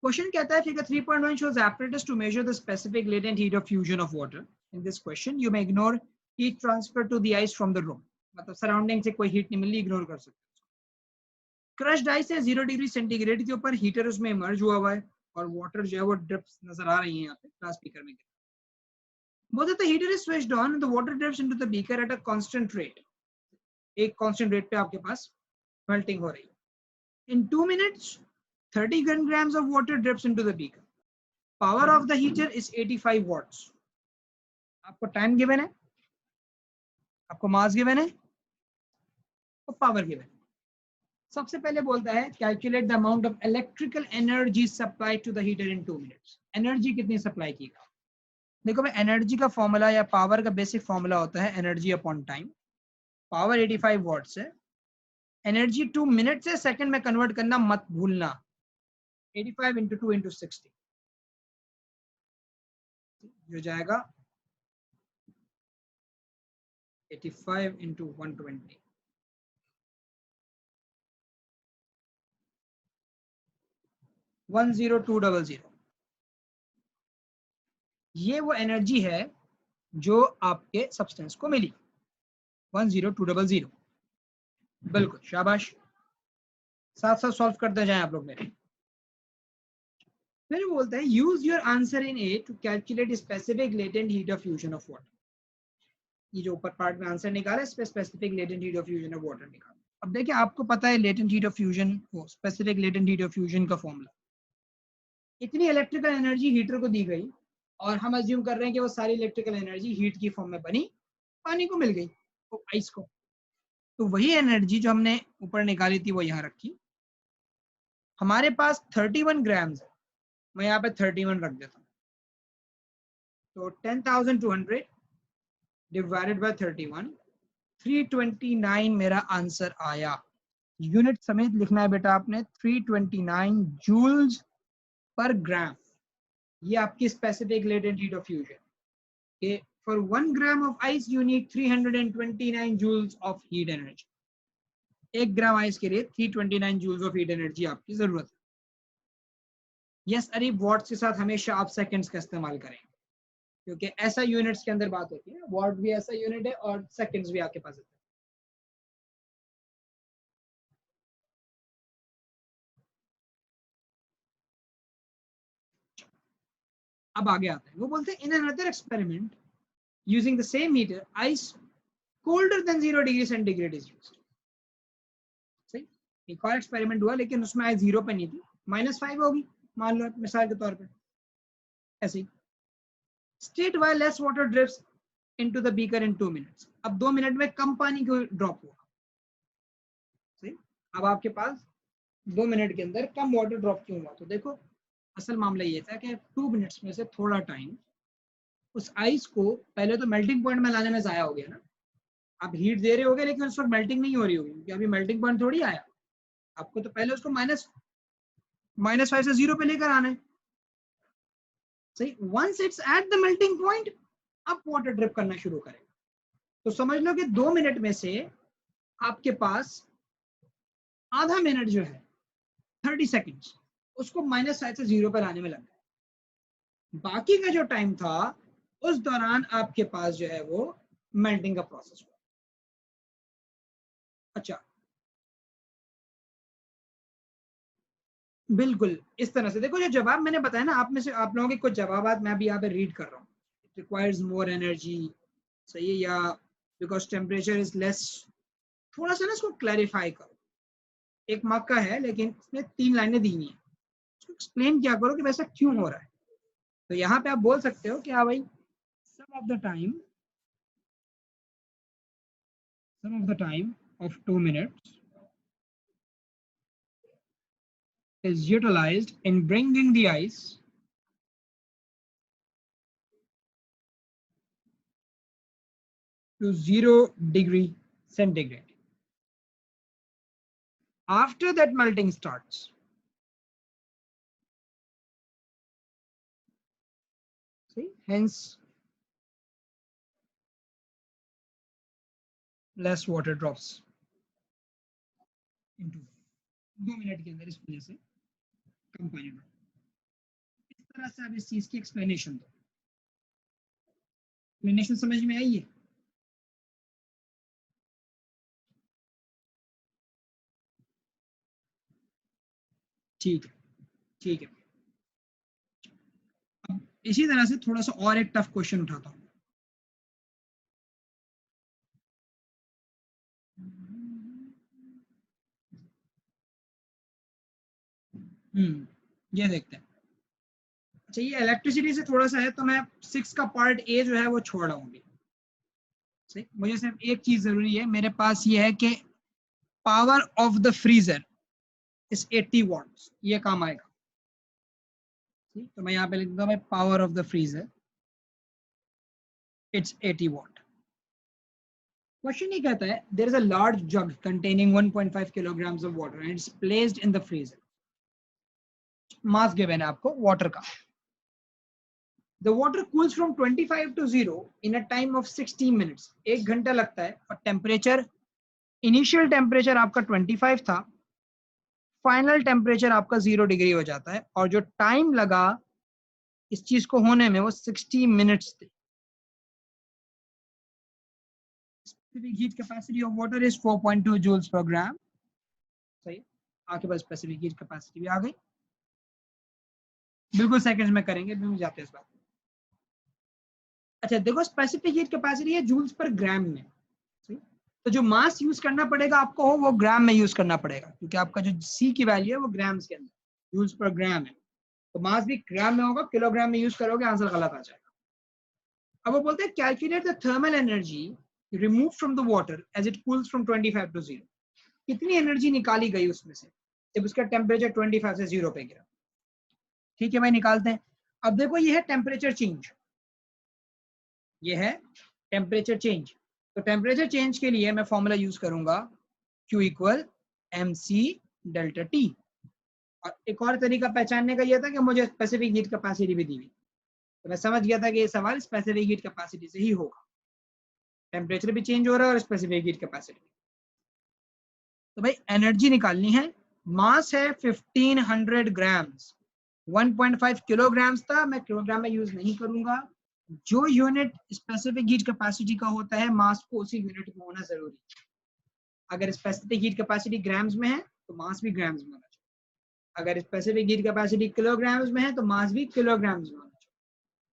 क्वेश्चन कहता है figure 3.1 shows apparatus to measure the specific latent heat of fusion of water. In this question you may ignore heat transfer to the ice from the room. मतलब सराउंडिंग से कोई हीट नहीं मिली, ignore कर सकते हो। Crushed ice है 0 degree centigrade के ऊपर, हीटर उसमें इमर्ज हुआ हुआ है और वाटर जो है वो ड्रिप्स नजर आ रही है यहाँ पे क्लास स्पीकर में। बोलते the heater is switched on and the water drips into the beaker at a constant rate. एक कांस्टेंट रेट पे आपके पास मेल्टिंग हो रही है। In 2 minutes 30 grams of water drips into the beaker. Power of the heater is 85 watts. आपको time given है, आपको mass given है और पावर गिवन है। सबसे पहले बोलता है calculate the amount of electrical energy supply to the heater in 2 minutes. Energy कितनी सप्लाई की? देखो भाई एनर्जी का फॉर्मूला या पावर का बेसिक फॉर्मूला होता है energy upon time. Power 85 watts है, एनर्जी 2 मिनट से सेकंड में कन्वर्ट करना मत भूलना, 85 इंटू 2 इंटू 60 हो जाएगा 85 इंटू 120, 10200। ये वो एनर्जी है जो आपके सब्सटेंस को मिली, 10200। बिल्कुल, शाबाश, साथ साथ सॉल्व करते जाएं आप लोग मेरे। फिर बोलता है use your answer in a to calculate specific latent heat of fusion of water. ये जो ऊपर पार्ट में आंसर निकाला इस पे specific latent heat of fusion of water निकाला। अब देखिए आपको पता है लेटेंट हीट ऑफ फ्यूजन, वो specific latent heat of fusion का फॉर्मूला, इतनी इलेक्ट्रिकल एनर्जी हीटर को दी गई और हम अज्यूम कर रहे हैं कि वो सारी इलेक्ट्रिकल एनर्जी हीट की फॉर्म में बनी, पानी को मिल गई, तो आइस को, तो वही एनर्जी जो हमने ऊपर निकाली थी वो यहाँ रखी। हमारे पास 31 ग्राम्स है, मैं यहाँ पे 31 रख देता हूँ, तो 10,200 डिवाइडेड बाय 31, 329 मेरा आंसर आया। यूनिट समेत लिखना है बेटा आपने, 329 जूल्स पर ग्राम। ये आपकी specific latent heat of fusion. For 1 gram of ice you need 329 joules of heat energy. 1 gram ice के लिए 329 जूल्स ऑफ हीट एनर्जी आपकी जरूरत है। यस अरे वॉट्स के साथ हमेशा आप सेकंड्स का इस्तेमाल करें, क्योंकि ऐसा यूनिट्स के अंदर बात होती है, वॉट भी ऐसा यूनिट है और सेकंड्स भी आपके पास है। अब आगे आते हैं, वो बोलते हैं in another experiment using the same heater ice colder than 0 degree centigrade is used. सही, एक और एक्सपेरिमेंट हुआ लेकिन उसमें आइस 0 पे नहीं थी, -5 होगी मान लो मिसाल के तौर पे, ऐसे ही। State why less water drips into the beaker in 2 minutes. अब 2 मिनट में कम पानी क्यों ड्रॉप हुआ? सही, अब आपके पास 2 मिनट के अंदर कम वाटर ड्रॉप क्यों हुआ? तो देखो असल मामला ये था कि 2 मिनट्स में से थोड़ा टाइम उस आइस को पहले तो मेल्टिंग पॉइंट में लाने में जाया हो गया ना। आप हीट दे रहे होगे लेकिन उस वक्त मेल्टिंग नहीं हो रही होगी, क्योंकि अभी मेल्टिंग पॉइंट थोड़ी आया, आपको तो पहले उसको -5 से 0 पे लेकर आना है। सही, once it's at the melting point अब वाटर ड्रिप करना शुरू करेगा। तो समझ लो कि 2 मिनट में से आपके पास आधा मिनट जो है 30 सेकेंड्स उसको -5 से 0 पर लाने में लग गया। बाकी का जो टाइम था उस दौरान आपके पास जो है वो मेल्टिंग का प्रोसेस हुआ। अच्छा, बिल्कुल इस तरह से देखो, जो जवाब मैंने बताया ना, आप में से आप लोगों के कुछ जवाब मैं भी यहाँ पे रीड कर रहा हूँ। इट रिक्वायर्स मोर एनर्जी, सही है, या बिकॉज टेम्परेचर इज लेस। थोड़ा सा ना इसको क्लैरिफाई करो, एक मार्क का है लेकिन इसमें 3 लाइनें दी हुई हैं, उसको एक्सप्लेन क्या करो कि वैसा क्यों हो रहा है। तो यहाँ पे आप बोल सकते हो कि हाँ भाई, some of the time of 2 minutes is utilized in bringing the ice to 0 degree centigrade. After that melting starts, see, hence less water drops into 2 minute के अंदर इस वजह से कम पानी ड्रॉप। इस तरह से आप इस चीज की एक्सप्लेनेशन दो। एक्सप्लेनेशन समझ में आई है? ठीक है, ठीक है। अब इसी तरह से थोड़ा सा और एक टफ क्वेश्चन उठाता हूँ। ये देखते हैं। अच्छा, ये इलेक्ट्रिसिटी से थोड़ा सा है तो मैं 6 का पार्ट ए जो है वो छोड़ रहा हूँ। सही, मुझे सिर्फ एक चीज जरूरी है, मेरे पास ये है कि power of the freezer is 80 watts, ये काम आएगा। ठीक, तो मैं यहाँ पे लिख दूंगा भाई power of the freezer it's 80 watt. Question ये कहता है there is a large jug containing 1.5 kilograms of water and it's placed in the freezer. Mass given है आपको वाटर का। The water cools from 25 to 0 in a time of 60 minutes. 1 घंटा लगता है और टेम्परेचर, इनिशियल टेम्परेचर आपका 25 था, final temperature आपका 0 डिग्री हो जाता है, और जो टाइम लगा इस चीज को होने में वो 60 मिनट्स थे। Specific heat capacity of water is 4.2 joules per gram. सही, आपके पास स्पेसिफिक हीट कैपेसिटी भी आ गई। बिल्कुल सेकंड्स में करेंगे, भी जाते हैं इस बात। अच्छा देखो, स्पेसिफिक हीट कैपेसिटी है जूल्स पर ग्राम में। सही, तो जो मास यूज करना पड़ेगा आपको हो वो ग्राम में यूज करना पड़ेगा, क्योंकि आपका जो सी की वैल्यू है वो ग्राम्स के अंदर, जूल्स पर ग्राम है, तो मास भी ग्राम में होगा, किलोग्राम में यूज करोगे आंसर गलत आ जाएगा। अब वो बोलते हैं calculate the thermal energy remove from the water as it cools from 25 to 0। कितनी एनर्जी निकाली गई उसमें से जब उसका टेम्परेचर 25 से 0 पे गिरा। ठीक है भाई, निकालते हैं। अब देखो ये है टेम्परेचर चेंज, ये है टेम्परेचर चेंज। तो टेम्परेचर चेंज के लिए मैं फॉर्मूला यूज करूंगा Q equal mc delta T। और एक और तरीका पहचानने का यह था कि मुझे स्पेसिफिक हीट कैपेसिटी भी दी हुई, तो मैं समझ गया था कि ये सवाल स्पेसिफिक हीट कैपेसिटी से ही होगा। टेम्परेचर भी चेंज हो रहा है और स्पेसिफिक हीट कैपेसिटी। तो भाई एनर्जी निकालनी है, मास है 1500 ग्राम्स, 1.5 किलोग्राम्स था, मैं किलोग्राम में यूज नहीं करूंगा। जो यूनिट स्पेसिफिक हीट कैपेसिटी का होता है मास को उसी यूनिट में होना जरूरी है। अगर स्पेसिफिक हीट कैपेसिटी ग्राम्स में है तो मास भी ग्राम्स में होना चाहिए, अगर स्पेसिफिक हीट कैपेसिटी किलोग्राम्स में है तो मास भी किलोग्राम्स में होना चाहिए।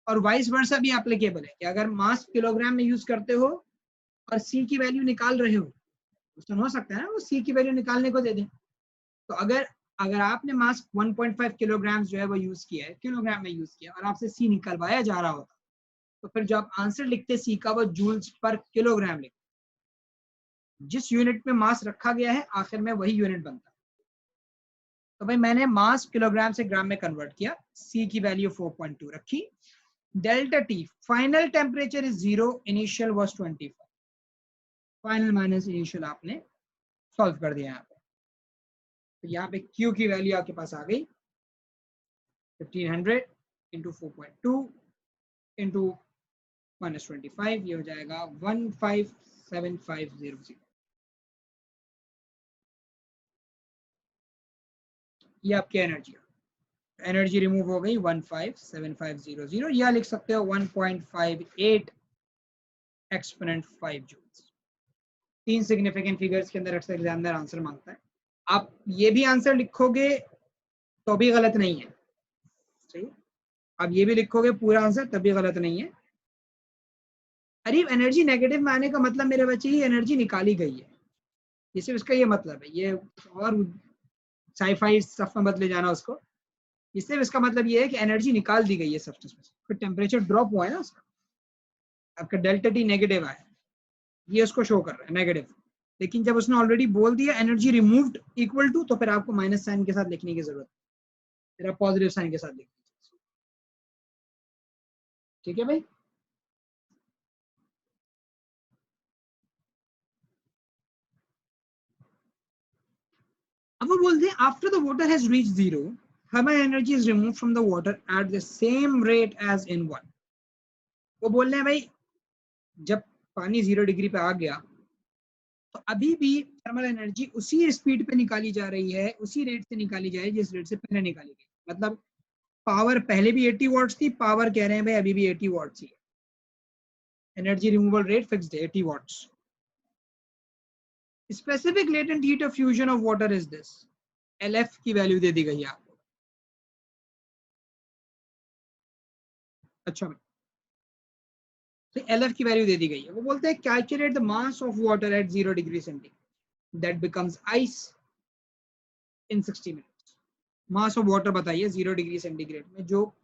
और वाइस वर्सा भी एप्लीकेबल है कि अगर मास किलोग्राम में यूज करते हो और सी की वैल्यू निकाल रहे हो, तो हो सकता है ना वो सी की वैल्यू निकालने को दे दें। तो अगर अगर आपने मास 1.5 किलोग्राम जो है वो यूज किया है, किलोग्राम में यूज किया और आपसे सी निकलवाया जा रहा होता, तो फिर जो आप आंसर लिखते सी का वो जूल्स पर किलोग्राम लिखते, जिस यूनिट में मास रखा गया है आखिर में वही यूनिट बनता है। तो भाई मैंने मास किलोग्राम से ग्राम में कन्वर्ट किया, सी की वैल्यू 4.2 रखी, delta T final temperature is 0, initial was 25, final minus initial आपने सॉल्व कर दिया यहाँ पे। तो यहाँ पे Q की वैल्यू आपके पास आ गई 1500 इंटू 4.2 इंटू -25, ये हो जाएगा 157500। ये आपकी एनर्जी, एनर्जी रिमूव हो गई 157500, या लिख सकते हो 1.58 एक्सपोनेंट 5 जूल्स। 3 सिग्निफिकेंट फिगर्स के अंदर अक्सर एग्जामिनर आंसर मांगता है। आप ये भी आंसर लिखोगे तो भी गलत नहीं है, सही, आप ये भी लिखोगे पूरा आंसर तब भी गलत नहीं है। अरे एनर्जी नेगेटिव में आने का मतलब मेरे बच्चे ही एनर्जी निकाली गई है, ये सिर्फ इसका ये मतलब है, ये और साईफाई स्टफ में बदले जाना उसको। इससे इसका मतलब ये है कि एनर्जी निकाल दी गई है सब्सटेंस में, फिर टेम्परेचर ड्रॉप हुआ है ना उसका, आपका डेल्टा टी नेगेटिव आया, ये उसको शो कर रहा है नेगेटिव। लेकिन जब उसने ऑलरेडी बोल दिया एनर्जी रिमूव्ड इक्वल टू, तो फिर आपको माइनस साइन के साथ लिखने की जरूरत है, फिर आप पॉजिटिव साइन के साथ लिखिए। ठीक है भाई। अब वो बोलते हैं after the water has reached 0, thermal energy is removed from the water at the same rate as in one. वो बोल रहे हैं भाई जब पानी 0 डिग्री पे आ गया तो अभी भी थर्मल एनर्जी उसी स्पीड पे निकाली जा रही है, उसी रेट से निकाली जा रही है जिस रेट से पहले निकाली गई। मतलब पावर पहले भी 80 वॉट्स थी, पावर कह रहे हैं भाई अभी भी 80 वॉट्स ही है। एनर्जी रिमूवल रेट फिक्स्ड है 80 watts. Specific latent heat of fusion of water is this. LF की वैल्यू दे दी गई है आपको। अच्छा, तो LF की वैल्यू दे दी गई है। वो बोलते हैं calculate the mass of water at 0 degree centigrade that becomes ice in 60 minutes. Mass of water बताइए 0 डिग्री सेंटीग्रेड में जो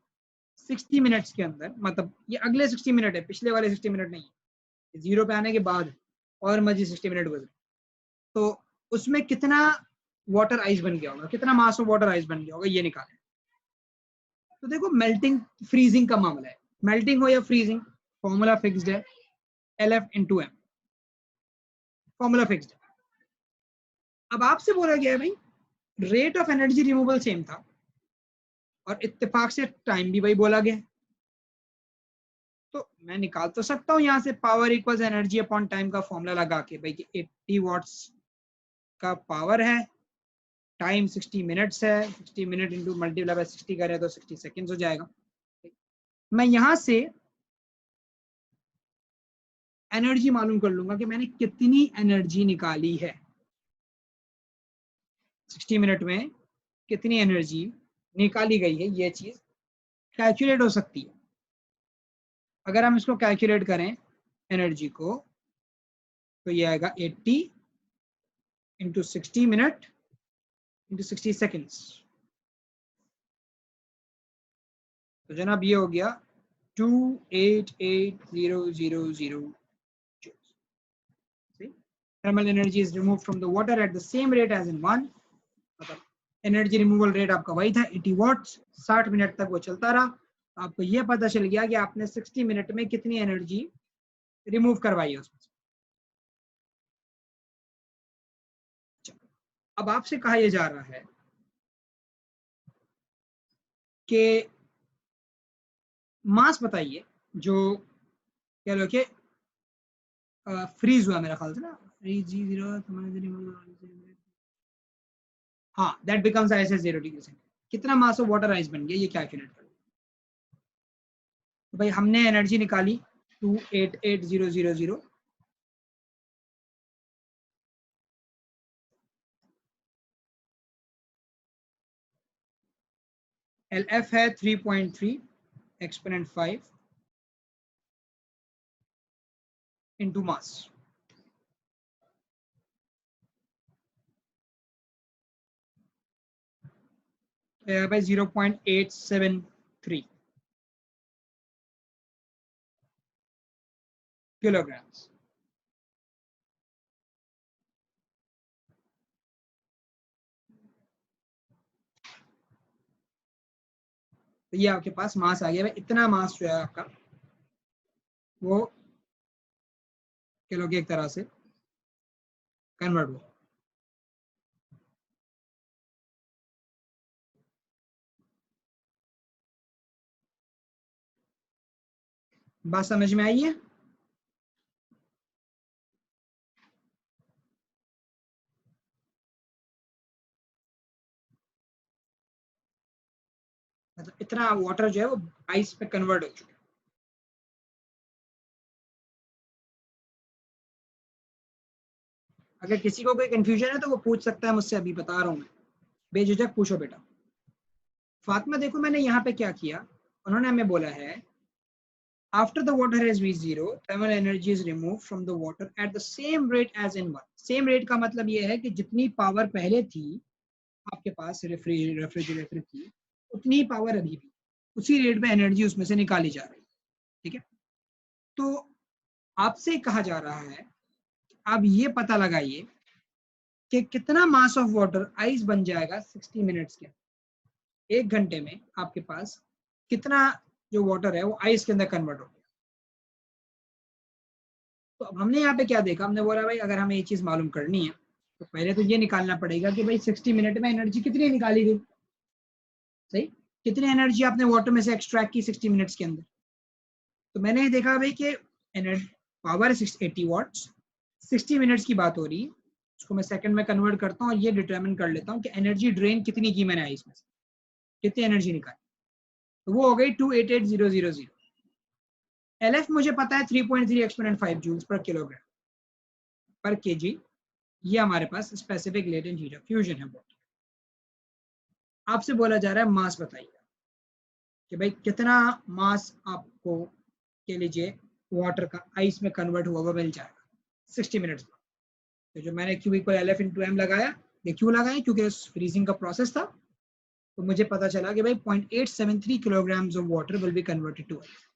60 मिनट्स के अंदर, मतलब ये अगले 60 मिनट है, पिछले वाले 60 मिनट नहीं है, 0 पे आने के बाद और मजी 60 मिनट गुजरे, तो उसमें कितना वाटर आइस बन गया होगा, कितना मास ऑफ वाटर आइस बन गया होगा, ये निकालें। तो देखो मेल्टिंग फ्रीजिंग का मामला है, मेल्टिंग हो या फ्रीजिंग फॉर्मूला फिक्स्ड है, LF into M, formula fixed है। अब आपसे बोला गया है भाई rate of energy removal same था और इत्तेफाक से टाइम भी वही बोला गया, तो मैं निकाल तो सकता हूँ यहाँ से power equals energy upon time का फॉर्मूला लगा के भाई कि 80 वॉट्स का पावर है, टाइम 60 मिनट्स है, 60 मिनट इंटू मल्टीप्लाई बाय 60 करें तो 60 सेकेंड्स हो जाएगा। मैं यहाँ से एनर्जी मालूम कर लूंगा कि मैंने कितनी एनर्जी निकाली है, 60 मिनट में कितनी एनर्जी निकाली गई है, ये चीज कैलकुलेट हो सकती है। अगर हम इसको कैलकुलेट करें एनर्जी को, तो ये आएगा 80 इंटू 60 मिनट इंटू 60 सेकेंड्स। तो जनाब ये हो गया 288,000 thermal energy is removed from the water at the same rate as in one। मतलब एनर्जी रिमूवल रेट आपका वही था 80 वॉट्स, 60 मिनट तक वो चलता रहा। आपको ये पता चल गया कि आपने 60 मिनट में कितनी एनर्जी रिमूव करवाई है उसमें। अब आपसे कहा यह जा रहा है कि मास बताइए जो कह लो कि फ्रीज हुआ, मेरा ख्याल से ना हाँ, that becomes ice eight 0 degree centigrade. कितना मास ऑफ वाटर आइस बन गया ये कैलकुलेट करो। तो भाई हमने एनर्जी निकाली 288,000, LF है 3.3 एक्सपोनेंट 5 इंटू मास। भाई 0.873 किलोग्राम्स। तो ये आपके पास मास आ गया भाई। इतना मास जो है आपका वो किलो के एक तरह से कन्वर्ट हुआ। बात समझ में आई है? मतलब इतना वाटर जो है वो आइस पे कन्वर्ट हो चुका है। अगर किसी को कोई कंफ्यूजन है तो वो पूछ सकता है मुझसे, अभी बता रहा हूँ मैं, बेझिझक पूछो बेटा। फातिमा देखो मैंने यहाँ पे क्या किया, उन्होंने हमें बोला है after the water has reached zero, thermal energy is removed from the water at the same rate as in one। same rate का मतलब ये है कि जितनी पावर पहले थी आपके पास रेफ्रिजरेटर की, उतनी पावर अभी भी उसी रेट पे एनर्जी उसमें से निकाली जा रही है। ठीक है, तो आपसे कहा जा रहा है आप ये पता लगाइए कि कितना मास ऑफ वाटर आइस बन जाएगा 60 मिनट्स के, एक घंटे में आपके पास कितना जो वाटर है वो आइस के अंदर कन्वर्ट हो गया। तो अब हमने यहाँ पे क्या देखा, हमने बोला भाई अगर हमें ये चीज मालूम करनी है तो पहले तो ये निकालना पड़ेगा कि भाई 60 मिनट में एनर्जी कितनी निकाली गई। सही, कितनी एनर्जी आपने वाटर में से एक्सट्रैक्ट की 60 मिनट्स के अंदर। तो मैंने ये देखा भाई कि एनर्जी पावर 80 वॉट्स, 60 मिनट्स की बात हो रही है, उसको मैं सेकंड में कन्वर्ट करता हूँ और ये डिटरमिन कर लेता हूँ कि एनर्जी ड्रेन कितनी की मैंने आई इसमें से, कितनी एनर्जी निकाली। तो वो हो गई 288,000। LF मुझे पता है 3.3 exponent 5 joules per kilogram per KG. ये हमारे पास specific latent heat of fusion है। आपसे बोला जा रहा है मास बताइए कि भाई कितना मास आपको के लीजिए वाटर का आइस में कन्वर्ट हुआ हुआ मिल जाएगा 60 मिनट्स में। तो जो मैंने Q equal LF into M लगाया, ये क्यों लगाया, क्योंकि फ्रीजिंग का प्रोसेस था। तो मुझे पता चला कि भाई 0.873 kilograms of water will be converted to ice.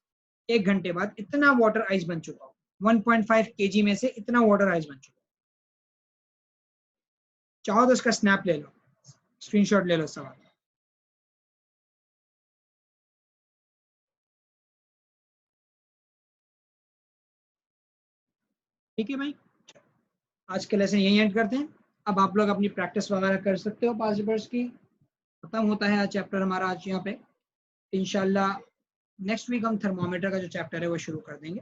एक घंटे बाद इतना वाटर आइस बन चुका हो, 1.5 kg में से इतना वाटर आइस बन चुका। चाहो तो इसका स्नैप ले लो, स्क्रीनशॉट ले लो सवाल। ठीक है भाई, आज के लेसन यही एंड करते हैं। अब आप लोग अपनी प्रैक्टिस वगैरह कर सकते हो पास पेपर्स की। खत्म होता है आज चैप्टर हमारा आज यहाँ पे। इंशाल्लाह नेक्स्ट वीक हम थर्मोमीटर का जो चैप्टर है वो शुरू कर देंगे।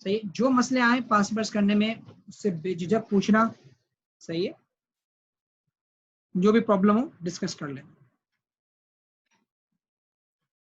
सही, जो मसले आए पास पेपर्स करने में उससे बेझिझक पूछना। सही है, जो भी प्रॉब्लम हो डिस्कस कर लें।